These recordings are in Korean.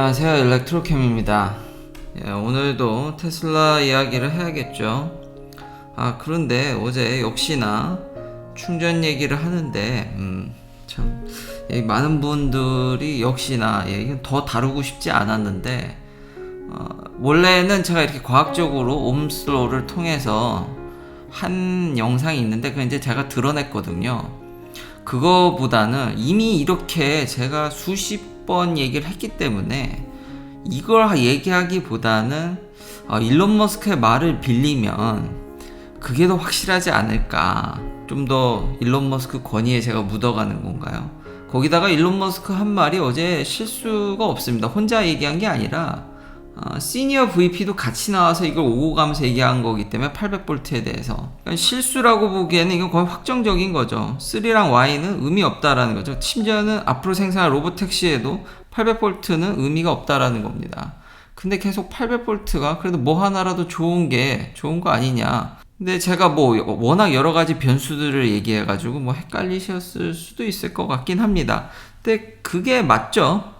안녕하세요, 일렉트로캠입니다. 오늘도 테슬라 이야기를 해야겠죠. 그런데 어제 역시나 충전 얘기를 하는데 참 많은 분들이 역시나 이건 더 다루고 싶지 않았는데 원래는 제가 이렇게 과학적으로 옴스로를 통해서 한 영상이 있는데 그건 이제 제가 드러냈거든요. 그거보다는 이미 이렇게 제가 수십 번 얘기를 했기 때문에 이걸 얘기하기보다는 일론 머스크의 말을 빌리면 그게 더 확실하지 않을까. 좀 더 일론 머스크 권위에 제가 묻어가는 건가요? 거기다가 일론 머스크 한 말이 어제 실수가 없습니다. 혼자 얘기한 게 아니라 시니어 VP도 같이 나와서 이걸 오고 가면서 얘기한 거기 때문에 800V에 대해서 실수라고 보기에는 이건 거의 확정적인 거죠. 3랑 Y는 의미 없다라는 거죠. 심지어는 앞으로 생산할 로보택시에도 800V는 의미가 없다라는 겁니다. 근데 계속 800V가 그래도 뭐 하나라도 좋은 거 아니냐. 근데 제가 워낙 여러 가지 변수들을 얘기해가지고 헷갈리셨을 수도 있을 것 같긴 합니다. 근데 그게 맞죠.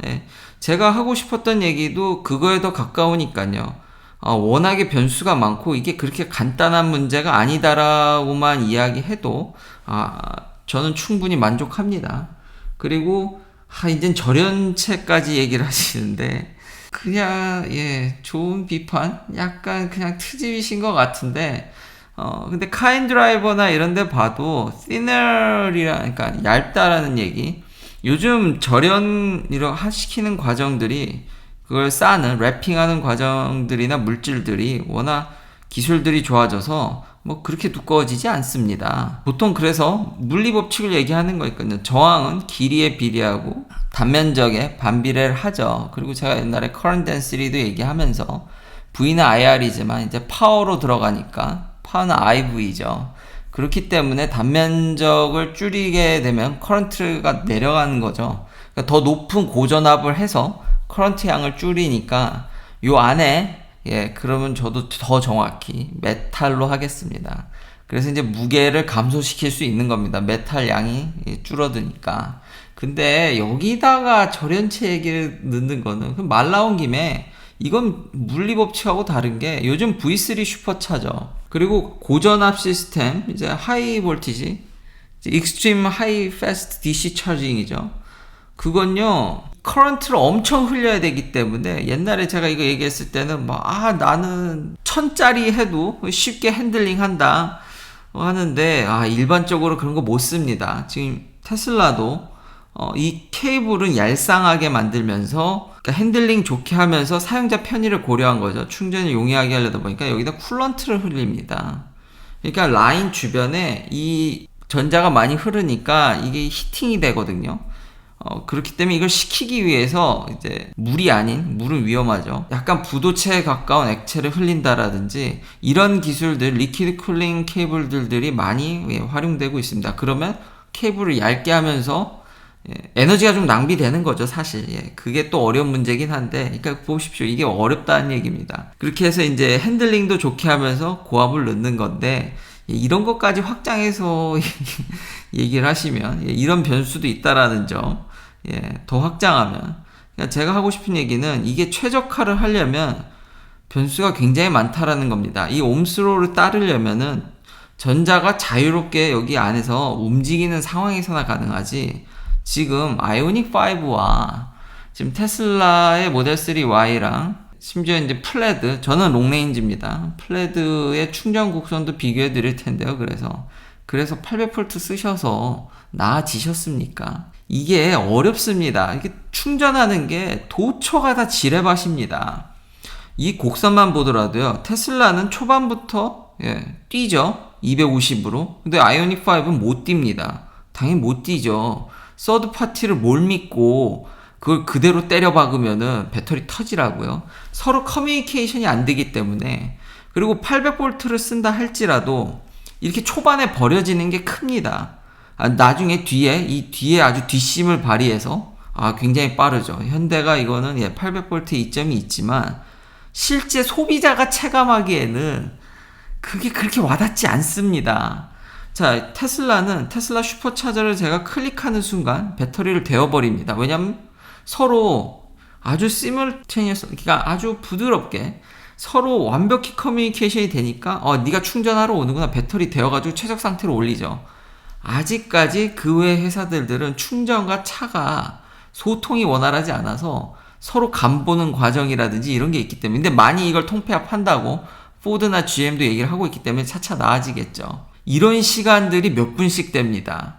제가 하고 싶었던 얘기도 그거에 더 가까우니까요. 워낙에 변수가 많고 이게 그렇게 간단한 문제가 아니다라고만 이야기해도 저는 충분히 만족합니다. 그리고 이젠 절연체까지 얘기를 하시는데 그냥 좋은 비판? 약간 그냥 트집이신 것 같은데 근데 카인드라이버나 이런 데 봐도 그러니까 얇다라는 얘기. 요즘 시키는 과정들이 그걸 싸는 랩핑하는 과정들이나 물질들이 워낙 기술들이 좋아져서 그렇게 두꺼워지지 않습니다. 보통 그래서 물리법칙을 얘기하는 거니까요. 저항은 길이에 비례하고 단면적에 반비례를 하죠. 그리고 제가 옛날에 current density도 얘기하면서 V는 IR이지만 이제 파워로 들어가니까 파워는 IV죠. 그렇기 때문에 단면적을 줄이게 되면 커런트가 내려가는 거죠. 그러니까 더 높은 고전압을 해서 커런트 양을 줄이니까 요 안에 그러면 저도 더 정확히 메탈로 하겠습니다. 그래서 이제 무게를 감소시킬 수 있는 겁니다. 메탈 양이 줄어드니까. 근데 여기다가 절연체 얘기를 넣는 거는 말 나온 김에 이건 물리법칙하고 다른 게 요즘 V3 슈퍼차저 그리고 고전압 시스템 이제 하이 볼티지 익스트림 하이 패스트 DC 차징이죠. 그건요 커런트를 엄청 흘려야 되기 때문에 옛날에 제가 이거 얘기했을 때는 나는 1000짜리 해도 쉽게 핸들링 한다 하는데 일반적으로 그런 거 못 씁니다. 지금 테슬라도 이 케이블은 얄쌍하게 만들면서 핸들링 좋게 하면서 사용자 편의를 고려한 거죠. 충전을 용이하게 하려다 보니까 여기다 쿨런트를 흘립니다. 그러니까 라인 주변에 이 전자가 많이 흐르니까 이게 히팅이 되거든요. 그렇기 때문에 이걸 식히기 위해서 이제 물은 위험하죠. 약간 부도체에 가까운 액체를 흘린다라든지 이런 기술들, 리퀴드 쿨링 케이블들이 많이 활용되고 있습니다. 그러면 케이블을 얇게 하면서 에너지가 좀 낭비되는 거죠, 사실. 그게 또 어려운 문제긴 한데, 그러니까 보십시오. 이게 어렵다는 얘기입니다. 그렇게 해서 이제 핸들링도 좋게 하면서 고압을 넣는 건데, 이런 것까지 확장해서 얘기를 하시면, 이런 변수도 있다라는 점, 더 확장하면. 그러니까 제가 하고 싶은 얘기는 이게 최적화를 하려면 변수가 굉장히 많다라는 겁니다. 이 옴스로를 따르려면은 전자가 자유롭게 여기 안에서 움직이는 상황에서나 가능하지, 지금 아이오닉 5와 지금 테슬라의 모델 3 Y랑 심지어 이제 플레드, 저는 롱레인지입니다. 플레드의 충전 곡선도 비교해 드릴 텐데요. 그래서 800V 쓰셔서 나아지셨습니까? 이게 어렵습니다. 이게 충전하는 게 도처가 다 지뢰밭입니다. 이 곡선만 보더라도요. 테슬라는 초반부터 뛰죠. 250으로. 근데 아이오닉 5는 못 뜁니다. 당연히 못 뛰죠. 서드 파티를 뭘 믿고 그걸 그대로 때려 박으면은 배터리 터지라고요. 서로 커뮤니케이션이 안 되기 때문에. 그리고 800V를 쓴다 할지라도 이렇게 초반에 버려지는 게 큽니다. 나중에 뒤에 아주 뒷심을 발휘해서 굉장히 빠르죠. 현대가 이거는 800V 이점이 있지만 실제 소비자가 체감하기에는 그게 그렇게 와닿지 않습니다. 자, 테슬라 슈퍼차저를 제가 클릭하는 순간 배터리를 데워버립니다. 왜냐면 서로 아주 시뮬테니어스, 그러니까 아주 부드럽게 서로 완벽히 커뮤니케이션이 되니까 네가 충전하러 오는구나, 배터리 되어가지고 최적 상태로 올리죠. 아직까지 그 외 회사들은 충전과 차가 소통이 원활하지 않아서 서로 간보는 과정이라든지 이런 게 있기 때문에, 근데 많이 이걸 통폐합한다고 포드나 GM도 얘기를 하고 있기 때문에 차차 나아지겠죠. 이런 시간들이 몇 분씩 됩니다.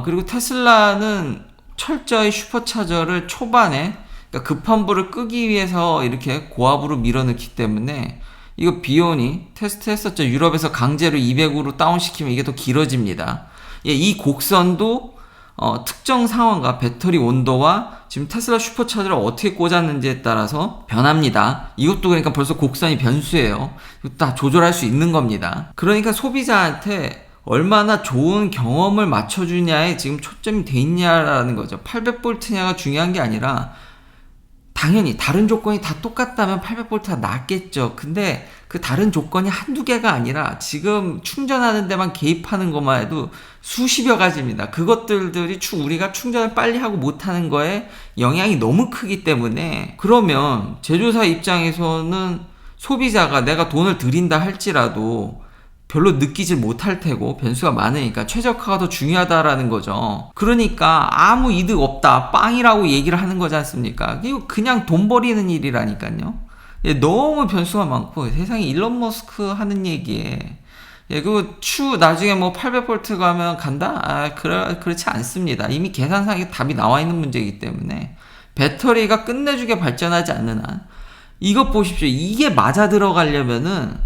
그리고 테슬라는 철저히 슈퍼차저를 초반에, 그러니까 급한 불을 끄기 위해서 이렇게 고압으로 밀어넣기 때문에 이거 비온이 테스트 했었죠. 유럽에서 강제로 200으로 다운시키면 이게 더 길어집니다. 이 곡선도 특정 상황과 배터리 온도와 지금 테슬라 슈퍼차저를 어떻게 꽂았는지에 따라서 변합니다. 이것도 그러니까 벌써 곡선이 변수예요. 다 조절할 수 있는 겁니다. 그러니까 소비자한테 얼마나 좋은 경험을 맞춰주냐에 지금 초점이 돼 있냐라는 거죠. 800V냐가 중요한 게 아니라, 당연히 다른 조건이 다 똑같다면 800V가 낫겠죠. 근데 그 다른 조건이 한두 개가 아니라 지금 충전하는 데만 개입하는 것만 해도 수십여 가지입니다. 그것들이 우리가 충전을 빨리 하고 못하는 거에 영향이 너무 크기 때문에, 그러면 제조사 입장에서는 소비자가 내가 돈을 들인다 할지라도 별로 느끼질 못할 테고 변수가 많으니까 최적화가 더 중요하다라는 거죠. 그러니까 아무 이득 없다, 빵이라고 얘기를 하는 거지 않습니까? 이거 그냥 돈 버리는 일이라니까요. 너무 변수가 많고, 세상에 일론 머스크 하는 얘기에 나중에 뭐 800V 가면 간다? 그렇지 않습니다. 이미 계산상에 답이 나와 있는 문제이기 때문에, 배터리가 끝내주게 발전하지 않는 한, 이것 보십시오. 이게 맞아 들어가려면은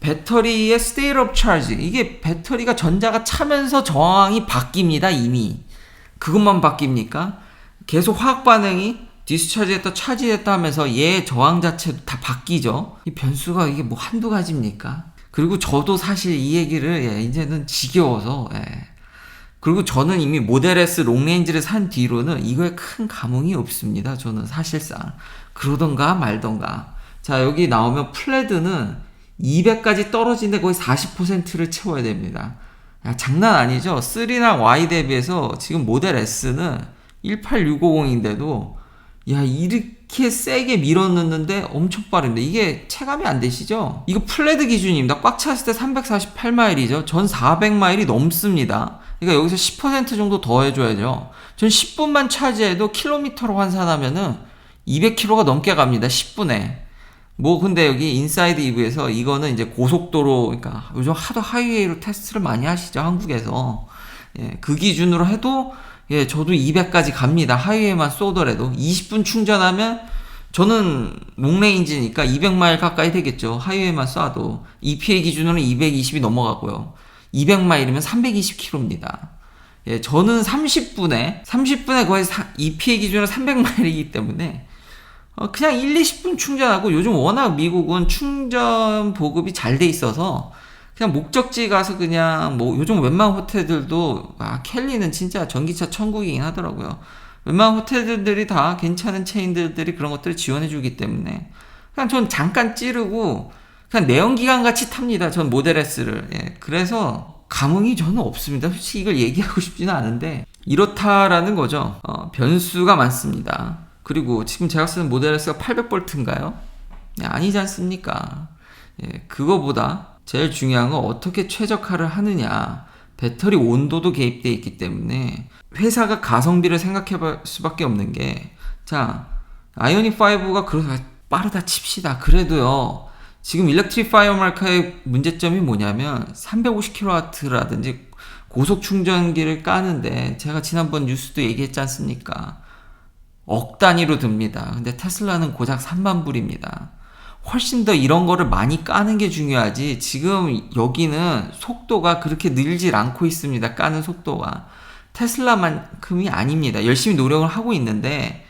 배터리의 state of charge, 이게 배터리가 전자가 차면서 저항이 바뀝니다. 이미 그것만 바뀝니까? 계속 화학 반응이 디스차지했다 차지했다 하면서 얘 저항 자체도 다 바뀌죠. 이 변수가 이게 뭐 한두 가지입니까? 그리고 저도 사실 이 얘기를 이제는 지겨워서, 그리고 저는 이미 모델 S 롱레인지를 산 뒤로는 이거에 큰 감흥이 없습니다. 저는 사실상 그러던가 말던가. 자, 여기 나오면 플레드는 200까지 떨어지는데 거의 40%를 채워야 됩니다. 야, 장난 아니죠? 3랑 Y 대비해서 지금 모델 S는 18650인데도 이렇게 세게 밀어넣는데 엄청 빠른데, 이게 체감이 안 되시죠? 이거 플레드 기준입니다. 꽉 찼을 때 348마일이죠. 전 400마일이 넘습니다. 그러니까 여기서 10% 정도 더 해줘야죠. 전 10분만 차지해도 킬로미터로 환산하면은 200km가 넘게 갑니다. 10분에. 근데 여기 인사이드 이브에서 이거는 이제 고속도로, 그러니까 요즘 하도 하이웨이로 테스트를 많이 하시죠, 한국에서. 그 기준으로 해도 저도 200까지 갑니다. 하이웨이만 쏘더라도 20분 충전하면, 저는 롱레인지니까 200마일 가까이 되겠죠. 하이웨이만 쏴도. EPA 기준으로는 220이 넘어가고요. 200마일이면 320km입니다. 저는 30분에 거의 EPA 기준으로 300마일이기 때문에 그냥 1-20분 충전하고, 요즘 워낙 미국은 충전 보급이 잘 돼 있어서 그냥 목적지 가서 그냥 요즘 웬만한 호텔들도, 켈리는 진짜 전기차 천국이긴 하더라고요. 웬만한 호텔들이 다 괜찮은 체인들이 그런 것들을 지원해 주기 때문에 그냥 전 잠깐 찌르고 그냥 내연기관 같이 탑니다. 전 모델 S를. 그래서 감흥이 저는 없습니다. 솔직히 이걸 얘기하고 싶지는 않은데 이렇다라는 거죠. 변수가 많습니다. 그리고 지금 제가 쓰는 모델 S가 800V인가요? 아니지 않습니까? 그거보다 제일 중요한 건 어떻게 최적화를 하느냐. 배터리 온도도 개입되어 있기 때문에 회사가 가성비를 생각해 볼 수밖에 없는 게, 자, 아이오닉 5가 빠르다 칩시다. 그래도요, 지금 일렉트리파이어 마카의 문제점이 뭐냐면 350kW라든지 고속 충전기를 까는데, 제가 지난번 뉴스도 얘기했지 않습니까? 억 단위로 듭니다. 근데 테슬라는 고작 3만 불입니다. 훨씬 더 이런 거를 많이 까는 게 중요하지, 지금 여기는 속도가 그렇게 늘질 않고 있습니다. 까는 속도가 테슬라만큼이 아닙니다. 열심히 노력을 하고 있는데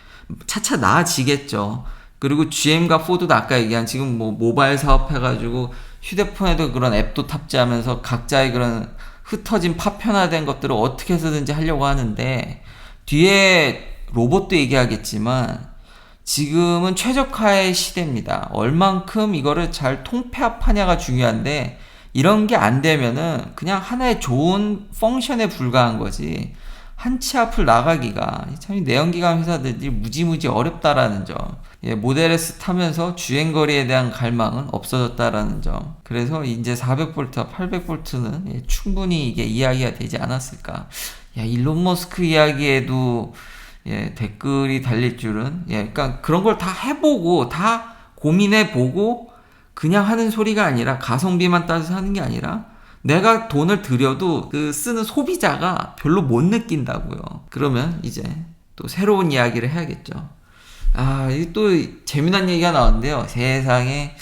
차차 나아지겠죠. 그리고 GM과 포드도 아까 얘기한, 지금 모바일 사업 해가지고 휴대폰에도 그런 앱도 탑재하면서 각자의 그런 흩어진 파편화된 것들을 어떻게 해서든지 하려고 하는데, 뒤에 로봇도 얘기하겠지만 지금은 최적화의 시대입니다. 얼만큼 이거를 잘 통폐합하냐가 중요한데, 이런 게 안 되면은 그냥 하나의 좋은 펑션에 불과한 거지, 한 치 앞을 나가기가 참 내연기관 회사들이 무지무지 어렵다라는 점. 예, 모델 S 타면서 주행거리에 대한 갈망은 없어졌다라는 점. 그래서 이제 400V, 800V는 예, 충분히 이게 이야기가 되지 않았을까. 야, 일론 머스크 이야기에도 예, 댓글이 달릴 줄은 예, 그러니까 그런 걸 다 해보고 다 고민해보고 그냥 하는 소리가 아니라 가성비만 따져서 하는 게 아니라 내가 돈을 들여도 그 쓰는 소비자가 별로 못 느낀다고요. 그러면 이제 또 새로운 이야기를 해야겠죠. 아, 이게 또 재미난 얘기가 나왔는데요. 세상에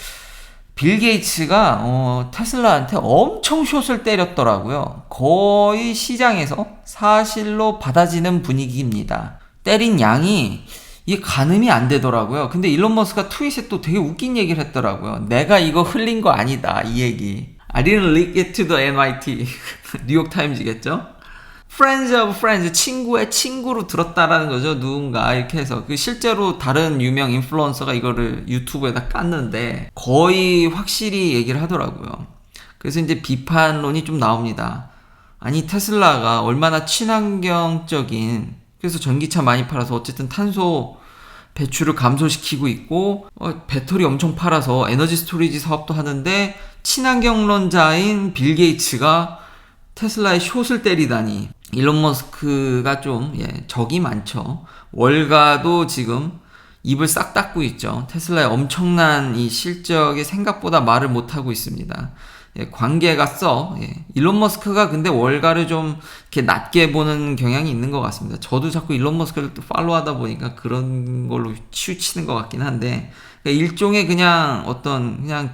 빌 게이츠가 테슬라한테 엄청 숏을 때렸더라고요. 거의 시장에서 사실로 받아지는 분위기입니다. 때린 양이 이게 가늠이 안 되더라고요. 근데 일론 머스크가 트윗에 또 되게 웃긴 얘기를 했더라고요. 내가 이거 흘린 거 아니다, 이 얘기. I didn't leak it to the MIT. 뉴욕타임즈겠죠? Friends of friends, 친구의 친구로 들었다라는 거죠. 누군가 이렇게 해서 그 실제로 다른 유명 인플루언서가 이거를 유튜브에다 깠는데 거의 확실히 얘기를 하더라고요. 그래서 이제 비판론이 좀 나옵니다. 아니 테슬라가 얼마나 친환경적인, 그래서 전기차 많이 팔아서 어쨌든 탄소 배출을 감소시키고 있고 배터리 엄청 팔아서 에너지 스토리지 사업도 하는데 친환경론자인 빌 게이츠가 테슬라의 숏을 때리다니. 일론 머스크가 좀 적이 많죠. 월가도 지금 입을 싹 닫고 있죠. 테슬라의 엄청난 이 실적에 생각보다 말을 못하고 있습니다. 관계가 일론 머스크가 근데 월가를 좀 이렇게 낮게 보는 경향이 있는 것 같습니다. 저도 자꾸 일론 머스크를 또 팔로우하다 보니까 그런 걸로 치우치는 것 같긴 한데, 그러니까 일종의 그냥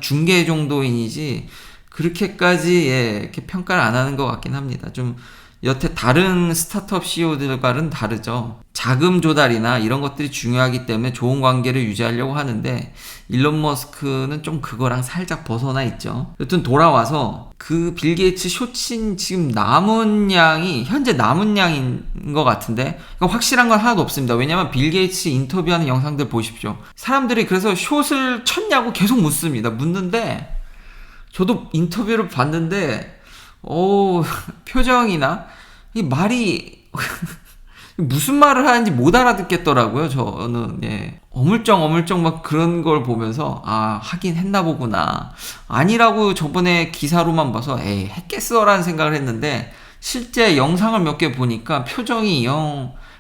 중개 정도인이지 그렇게까지 이렇게 평가를 안 하는 것 같긴 합니다. 좀 여태 다른 스타트업 CEO들과는 다르죠. 자금 조달이나 이런 것들이 중요하기 때문에 좋은 관계를 유지하려고 하는데 일론 머스크는 좀 그거랑 살짝 벗어나 있죠. 여튼 돌아와서 그 빌 게이츠 숏인 지금 현재 남은 양인 것 같은데 그러니까 확실한 건 하나도 없습니다. 왜냐면 빌 게이츠 인터뷰하는 영상들 보십시오. 사람들이 그래서 숏을 쳤냐고 계속 묻는데 저도 인터뷰를 봤는데 표정이나 이 말이 무슨 말을 하는지 못 알아듣겠더라고요. 저는 어물쩡 막 그런 걸 보면서 하긴 했나 보구나. 아니라고 저번에 기사로만 봐서 했겠어라는 생각을 했는데 실제 영상을 몇 개 보니까 표정이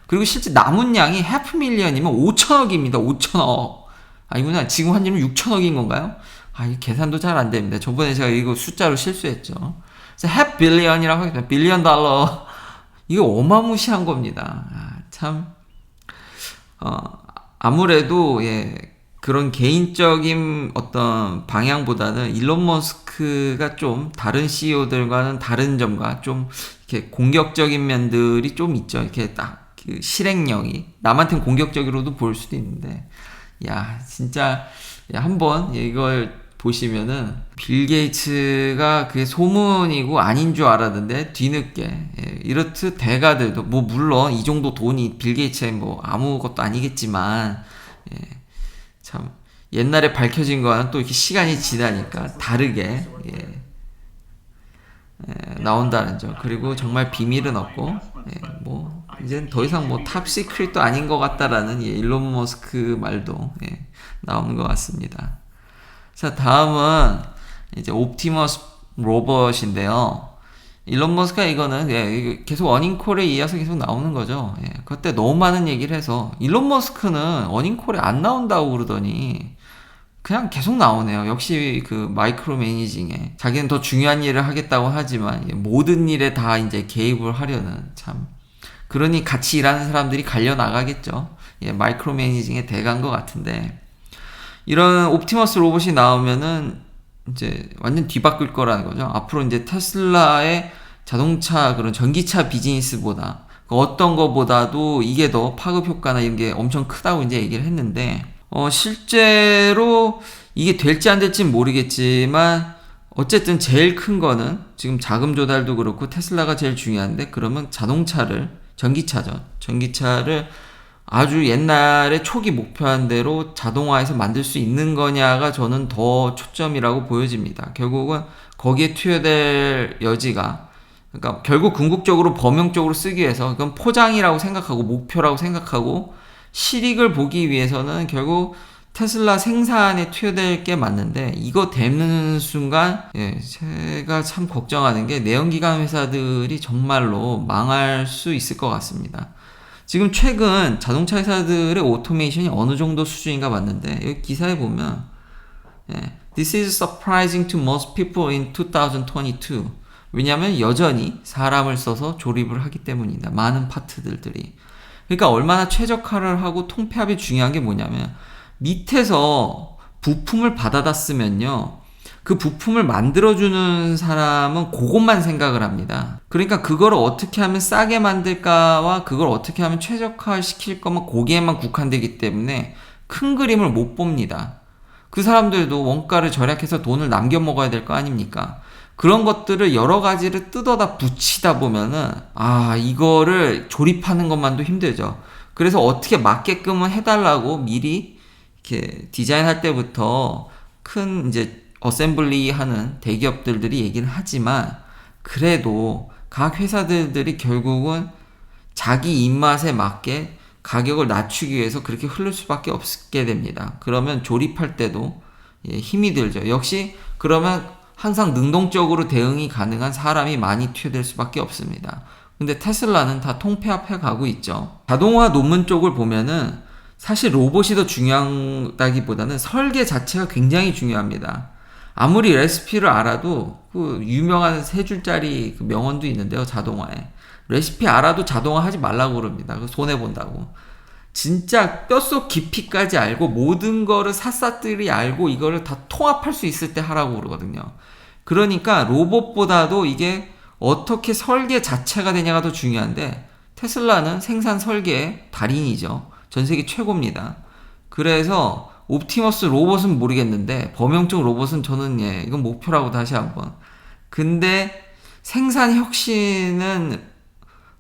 그리고 실제 남은 양이 500,000이면 5천억입니다. 5천억. 아니구나. 지금 환율은 6천억인 건가요? 이 계산도 잘 안 됩니다. 저번에 제가 이거 숫자로 실수했죠. 그래서 half billion이라고 하겠습니다. 빌리언 달러. 이거 어마무시한 겁니다. 아무래도 그런 개인적인 어떤 방향보다는 일론 머스크가 좀 다른 CEO들과는 다른 점과 좀 이렇게 공격적인 면들이 좀 있죠. 이렇게 딱 그 실행력이 남한테는 공격적으로도 보일 수도 있는데, 진짜 한번 이걸 보시면은 빌 게이츠가 그게 소문이고 아닌 줄 알았는데 뒤늦게 이렇듯 대가들도 물론 이 정도 돈이 빌 게이츠의 아무것도 아니겠지만 참 옛날에 밝혀진 거와는 또 이렇게 시간이 지나니까 다르게 나온다는 점. 그리고 정말 비밀은 없고 이젠 더 이상 탑 시크릿도 아닌 것 같다라는 일론 머스크 말도 나오는 것 같습니다. 자, 다음은 이제 옵티머스 로봇인데요. 일론 머스크가 이거는 계속 어닝콜에 이어서 계속 나오는 거죠. 그때 너무 많은 얘기를 해서 일론 머스크는 어닝콜에 안 나온다고 그러더니 그냥 계속 나오네요. 역시 그 마이크로 매니징에 자기는 더 중요한 일을 하겠다고 하지만 모든 일에 다 이제 개입을 하려는 그러니 같이 일하는 사람들이 갈려 나가겠죠. 마이크로 매니징의 대가인 것 같은데. 이런 옵티머스 로봇이 나오면은 이제 완전 뒤바뀔 거라는 거죠. 앞으로 이제 테슬라의 자동차 그런 전기차 비즈니스보다 어떤 거보다도 이게 더 파급 효과나 이런 게 엄청 크다고 이제 얘기를 했는데 실제로 이게 될지 안 될지는 모르겠지만 어쨌든 제일 큰 거는 지금 자금 조달도 그렇고 테슬라가 제일 중요한데 그러면 전기차죠. 전기차를 아주 옛날에 초기 목표한 대로 자동화해서 만들 수 있는 거냐가 저는 더 초점이라고 보여집니다. 결국은 거기에 투여될 여지가 그러니까 결국 궁극적으로 범용적으로 쓰기 위해서 그건 포장이라고 생각하고 목표라고 생각하고 실익을 보기 위해서는 결국 테슬라 생산에 투여될 게 맞는데 이거 되는 순간 제가 참 걱정하는 게 내연기관 회사들이 정말로 망할 수 있을 것 같습니다. 지금 최근 자동차 회사들의 오토메이션이 어느 정도 수준인가 봤는데 여기 기사에 보면 This is surprising to most people in 2022. 왜냐하면 여전히 사람을 써서 조립을 하기 때문이다. 많은 파트들이. 그러니까 얼마나 최적화를 하고 통폐합이 중요한 게 뭐냐면 밑에서 부품을 받아다 쓰면요. 그 부품을 만들어주는 사람은 그것만 생각을 합니다. 그러니까 그걸 어떻게 하면 싸게 만들까와 그걸 어떻게 하면 최적화시킬 거면 거기에만 국한되기 때문에 큰 그림을 못 봅니다. 그 사람들도 원가를 절약해서 돈을 남겨 먹어야 될 거 아닙니까? 그런 것들을 여러 가지를 뜯어다 붙이다 보면은 이거를 조립하는 것만도 힘들죠. 그래서 어떻게 맞게끔은 해달라고 미리 이렇게 디자인할 때부터 큰 이제 어셈블리 하는 대기업들이 얘기는 하지만 그래도 각 회사들이 결국은 자기 입맛에 맞게 가격을 낮추기 위해서 그렇게 흐를 수밖에 없게 됩니다. 그러면 조립할 때도 힘이 들죠. 역시 그러면 항상 능동적으로 대응이 가능한 사람이 많이 투여될 수밖에 없습니다. 근데 테슬라는 다 통폐합해 가고 있죠. 자동화 논문 쪽을 보면은 사실 로봇이 더 중요하다기보다는 설계 자체가 굉장히 중요합니다. 아무리 레시피를 알아도 그 유명한 3줄짜리 그 명언도 있는데요. 자동화에. 레시피 알아도 자동화 하지 말라고 그럽니다. 손해본다고. 진짜 뼛속 깊이까지 알고 모든 거를 샅샅들이 알고 이거를 다 통합할 수 있을 때 하라고 그러거든요. 그러니까 로봇보다도 이게 어떻게 설계 자체가 되냐가 더 중요한데 테슬라는 생산 설계의 달인이죠. 전 세계 최고입니다. 그래서 옵티머스 로봇은 모르겠는데 범용적 로봇은 저는 이건 목표라고 다시 한번. 근데 생산 혁신은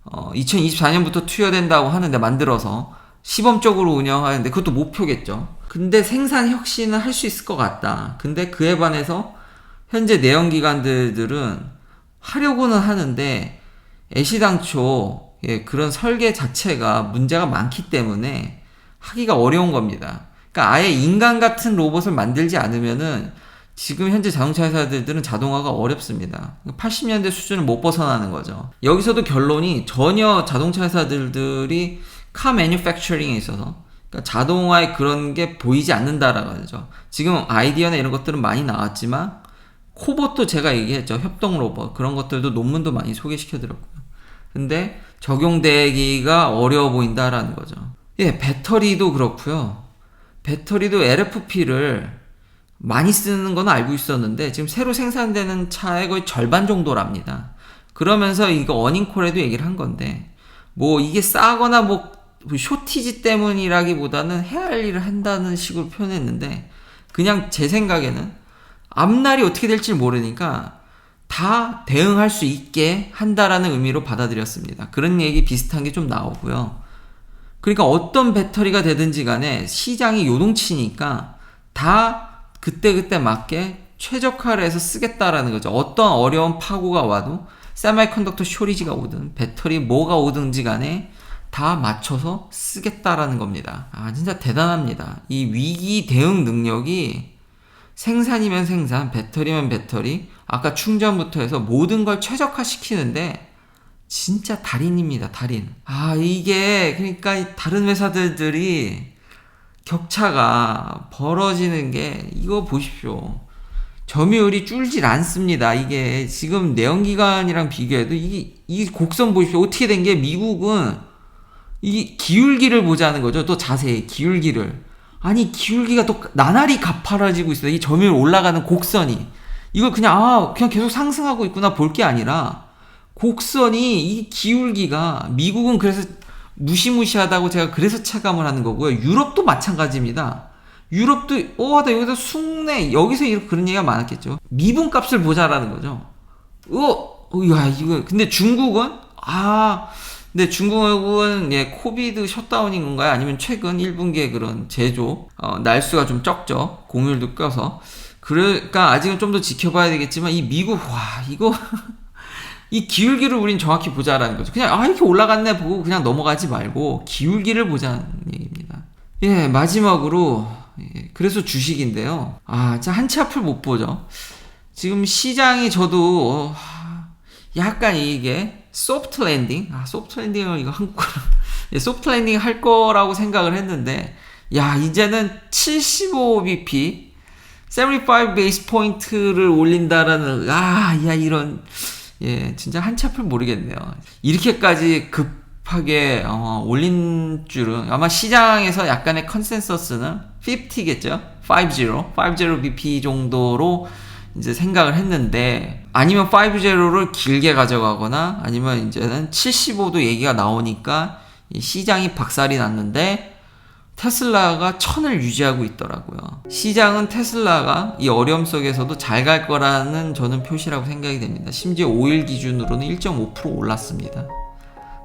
2024년부터 투여된다고 하는데 만들어서 시범적으로 운영하는데 그것도 목표겠죠. 근데 생산 혁신은 할 수 있을 것 같다. 근데 그에 반해서 현재 내연기관들은 하려고는 하는데 애시당초 그런 설계 자체가 문제가 많기 때문에 하기가 어려운 겁니다. 그러니까 아예 인간 같은 로봇을 만들지 않으면은 지금 현재 자동차 회사들은 자동화가 어렵습니다. 80년대 수준을 못 벗어나는 거죠. 여기서도 결론이 전혀 자동차 회사들이 카 매뉴팩처링에 있어서 그러니까 자동화에 그런 게 보이지 않는다라고 하죠. 지금 아이디어나 이런 것들은 많이 나왔지만 코봇도 제가 얘기했죠. 협동 로봇 그런 것들도 논문도 많이 소개시켜드렸고요. 근데 적용되기가 어려워 보인다라는 거죠. 배터리도 그렇고요. 배터리도 LFP를 많이 쓰는 건 알고 있었는데 지금 새로 생산되는 차의 거의 절반 정도랍니다. 그러면서 이거 어닝콜에도 얘기를 한 건데 뭐 이게 싸거나 뭐 쇼티지 때문이라기보다는 해야 할 일을 한다는 식으로 표현했는데 그냥 제 생각에는 앞날이 어떻게 될지 모르니까 다 대응할 수 있게 한다라는 의미로 받아들였습니다. 그런 얘기 비슷한 게 좀 나오고요. 그러니까 어떤 배터리가 되든지 간에 시장이 요동치니까 다 그때그때 맞게 최적화를 해서 쓰겠다라는 거죠. 어떤 어려운 파고가 와도 세미컨덕터 쇼리지가 오든 배터리 뭐가 오든지 간에 다 맞춰서 쓰겠다라는 겁니다. 진짜 대단합니다. 이 위기 대응 능력이 생산이면 생산, 배터리면 배터리, 아까 충전부터 해서 모든 걸 최적화시키는데 진짜 달인입니다. 달인. 이게 그러니까 다른 회사들이 격차가 벌어지는 게 이거 보십시오. 점유율이 줄질 않습니다. 이게 지금 내연기관이랑 비교해도 이 곡선 보십시오. 어떻게 된 게 미국은 이 기울기를 보자는 거죠. 또 자세히 기울기를. 기울기가 또 나날이 가파라지고 있어요. 이 점유율 올라가는 곡선이. 이걸 그냥 계속 상승하고 있구나 볼 게 아니라 곡선이 이 기울기가 미국은 그래서 무시무시하다고 제가 그래서 체감을 하는 거고요. 유럽도 마찬가지입니다. 유럽도 나 여기서 숭내 여기서 이렇게 그런 얘기가 많았겠죠. 미분값을 보자라는 거죠. 이거 근데 중국은 근데 중국은 코비드 셧다운인 건가요? 아니면 최근 1분기에 그런 제조 날수가 좀 적죠. 공휴일도 껴서. 그러니까 아직은 좀 더 지켜봐야 되겠지만 이 미국 이거 이 기울기를 우린 정확히 보자라는 거죠. 그냥 이렇게 올라갔네 보고 그냥 넘어가지 말고 기울기를 보자는 얘기입니다. 예, 마지막으로 그래서 주식인데요. 진짜 한치 앞을 못 보죠. 지금 시장이 저도 약간 이게 소프트 랜딩, 소프트 랜딩을 이거 한국어로 소프트 랜딩 할 거라고 생각을 했는데, 이제는 75bp, 75 베이스 포인트를 올린다라는, 이런, 진짜 한치 앞을 모르겠네요. 이렇게까지 급하게 올린 줄은 아마 시장에서 약간의 컨센서스는 50겠죠? 50bp 정도로 이제 생각을 했는데, 아니면 50를 길게 가져가거나 아니면 이제는 75도 얘기가 나오니까 시장이 박살이 났는데 테슬라가 1000을 유지하고 있더라고요. 시장은 테슬라가 이 어려움 속에서도 잘 갈 거라는 저는 표시라고 생각이 됩니다. 심지어 5일 기준으로는 1.5% 올랐습니다.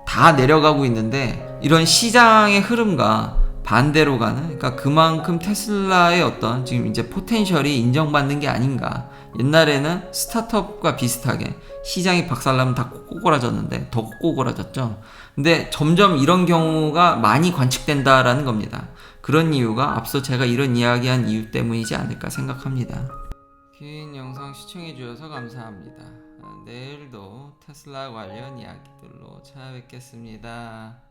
다 내려가고 있는데 이런 시장의 흐름과 반대로 가는, 그러니까 그만큼 테슬라의 어떤 지금 이제 포텐셜이 인정받는 게 아닌가. 옛날에는 스타트업과 비슷하게 시장이 박살나면 다 꼬꼬라졌는데 더 꼬꼬라졌죠. 근데 점점 이런 경우가 많이 관측된다라는 겁니다. 그런 이유가 앞서 제가 이런 이야기한 이유 때문이지 않을까 생각합니다. 긴 영상 시청해 주셔서 감사합니다. 내일도 테슬라 관련 이야기들로 찾아뵙겠습니다.